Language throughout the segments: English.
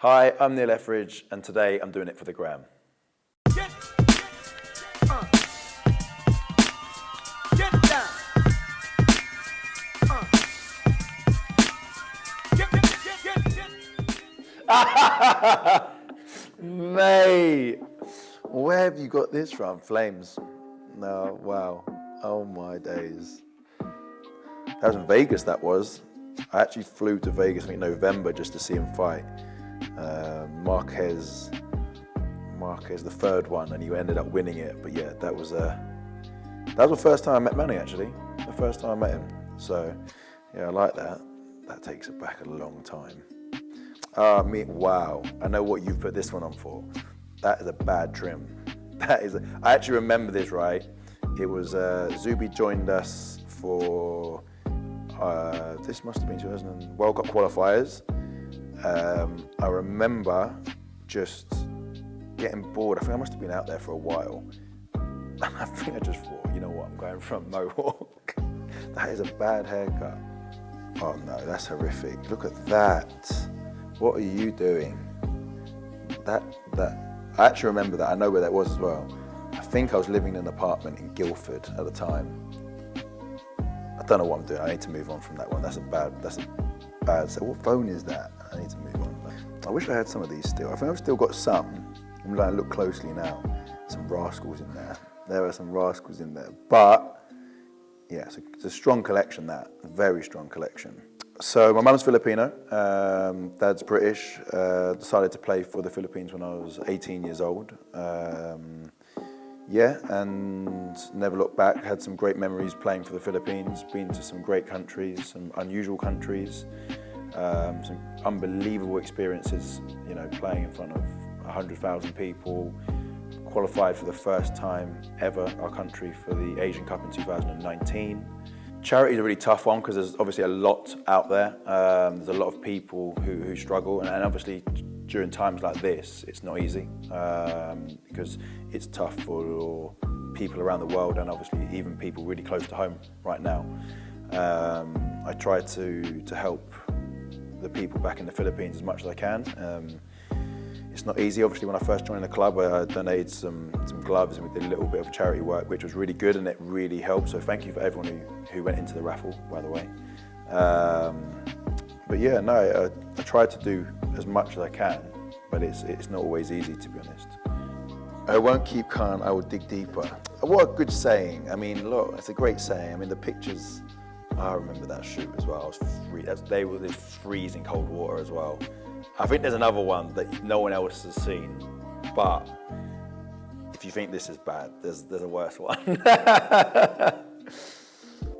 Hi, I'm Neil Etheridge, and today I'm doing it for the gram. Get down. Mate, where have you got this from? Flames. No, wow. Oh my days. That was in Vegas, that was. I actually flew to Vegas in November just to see him fight. Marquez, the third one, and he ended up winning it. But yeah, that was the first time I met Manny, actually. The first time I met him. So yeah, I like that. That takes it back a long time. Wow, I know what you've put this one on for. That is a bad trim. I actually remember this, right? It was, Zubi joined us for, this must have been 2000 World Cup qualifiers. I remember just getting bored. I think I must have been out there for a while. And I think I just thought, you know what, I'm going for a mohawk. That is a bad haircut. Oh no, that's horrific. Look at that. What are you doing? I actually remember that. I know where that was as well. I think I was living in an apartment in Guildford at the time. I don't know what I'm doing. I need to move on from that one. That's a bad, so what phone is that? I need to move on. I wish I had some of these still. I think I've still got some. I'm like, look closely now. Some rascals in there. There are some rascals in there. But yeah, it's a strong collection, that. A very strong collection. So my mum's Filipino, dad's British, decided to play for the Philippines when I was 18 years old. Yeah, and never looked back, had some great memories playing for the Philippines, been to some great countries, some unusual countries, some unbelievable experiences, you know, playing in front of 100,000 people, qualified for the first time ever, our country, for the Asian Cup in 2019. Charity is a really tough one because there's obviously a lot out there. There's a lot of people who struggle, and obviously during times like this, it's not easy because it's tough for people around the world and obviously even people really close to home right now. I try to help the people back in the Philippines as much as I can. It's not easy. Obviously, when I first joined the club, I donated some gloves and we did a little bit of charity work, which was really good and it really helped. So thank you for everyone who went into the raffle, by the way. But yeah, no, I try to do as much as I can, but it's not always easy, to be honest. I won't keep calm, I will dig deeper. What a good saying. I mean, look, it's a great saying. I mean, the pictures, I remember that shoot as well. They were in freezing cold water as well. I think there's another one that no one else has seen, but if you think this is bad, there's a worse one.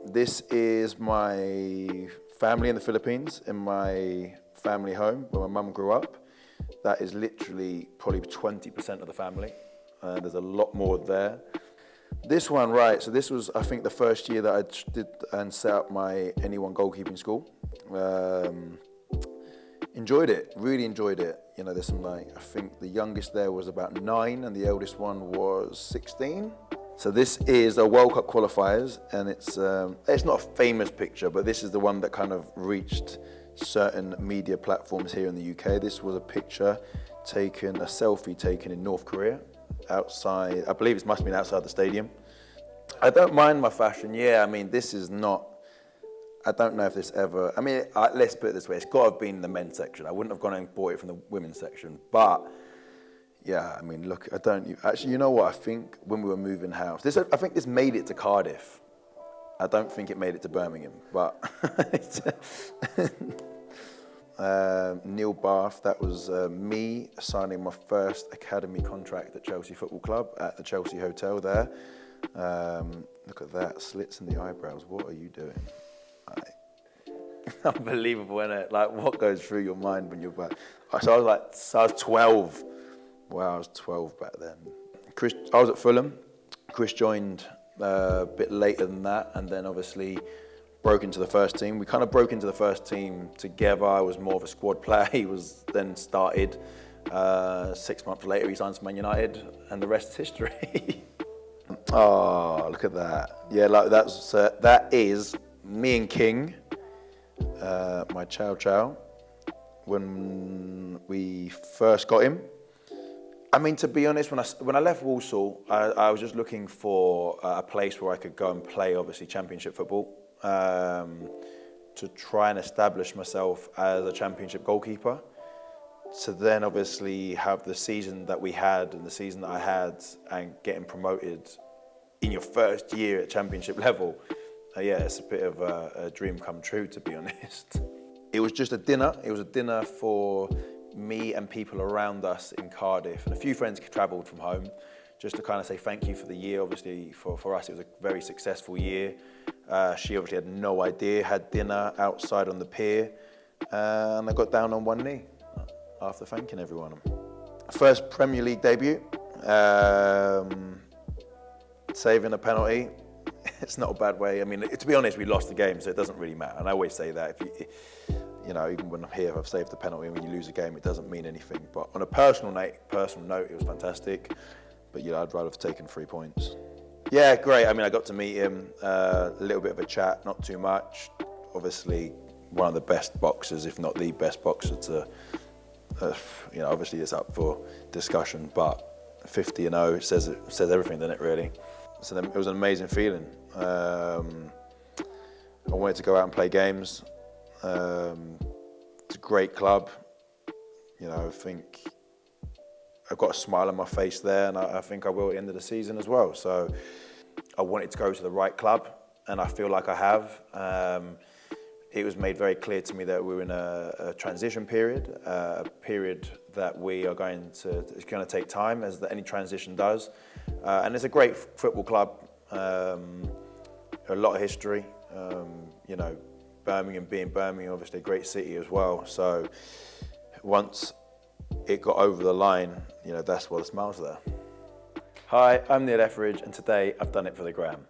This is my family in the Philippines, in my family home where my mum grew up. That is literally probably 20% of the family. There's a lot more there. This one, right, so this was, I think, the first year that I did and set up my Anyone goalkeeping school. Enjoyed it, really enjoyed it. You know, there's some I think the youngest there was about 9 and the eldest one was 16. So this is a World Cup qualifiers and it's not a famous picture, but this is the one that kind of reached certain media platforms here in the UK. This was a picture taken, a selfie taken in North Korea, outside, I believe it must have been outside the stadium. I don't mind my fashion, yeah, I mean, this is not, I don't know if this ever, I mean, let's put it this way, it's got to have been in the men's section. I wouldn't have gone and bought it from the women's section, but yeah, I mean, look, actually, you know what, I think when we were moving house, I think this made it to Cardiff. I don't think it made it to Birmingham, but Neil Bath, that was me signing my first academy contract at Chelsea Football Club at the Chelsea Hotel there. Look at that, slits in the eyebrows, what are you doing? Unbelievable, isn't it? Like, what goes through your mind when you're back? So I was 12. Wow, I was 12 back then. I was at Fulham. Chris joined a bit later than that, and then obviously broke into the first team. We kind of broke into the first team together. I was more of a squad player. He was then started. 6 months later, he signed for Man United, and the rest is history. Oh, look at that. Yeah, like that is me and King, my Chow Chow, when we first got him. I mean, to be honest, when I left Walsall, I was just looking for a place where I could go and play, obviously, Championship football, to try and establish myself as a Championship goalkeeper. To then obviously have the season that we had and the season that I had and getting promoted in your first year at Championship level. Yeah, it's a bit of a dream come true, to be honest. It was just a dinner. It was a dinner for me and people around us in Cardiff, and a few friends travelled from home just to kind of say thank you for the year. Obviously for us it was a very successful year. She obviously had no idea, had dinner outside on the pier, and I got down on one knee after thanking everyone. First Premier League debut, saving a penalty. It's not a bad way. I mean, to be honest, we lost the game, so it doesn't really matter. And I always say that, you know, even when I'm here, if I've saved the penalty, and when you lose a game, it doesn't mean anything. But on a personal note, it was fantastic. But you know, I'd rather have taken 3 points. Yeah, great. I mean, I got to meet him, a little bit of a chat, not too much. Obviously, one of the best boxers, if not the best boxer to, you know, obviously it's up for discussion, but 50-0 says everything, doesn't it, really? So it was an amazing feeling. I wanted to go out and play games. It's a great club. You know, I think I've got a smile on my face there, and I think I will at the end of the season as well. So I wanted to go to the right club, and I feel like I have. It was made very clear to me that we were in a transition period, a period that it's going to take time, as any transition does. And it's a great football club, a lot of history. You know, Birmingham being Birmingham, obviously a great city as well. So once it got over the line, you know, that's why the smiles there. Hi, I'm Neil Etheridge, and today I've done it for the gram.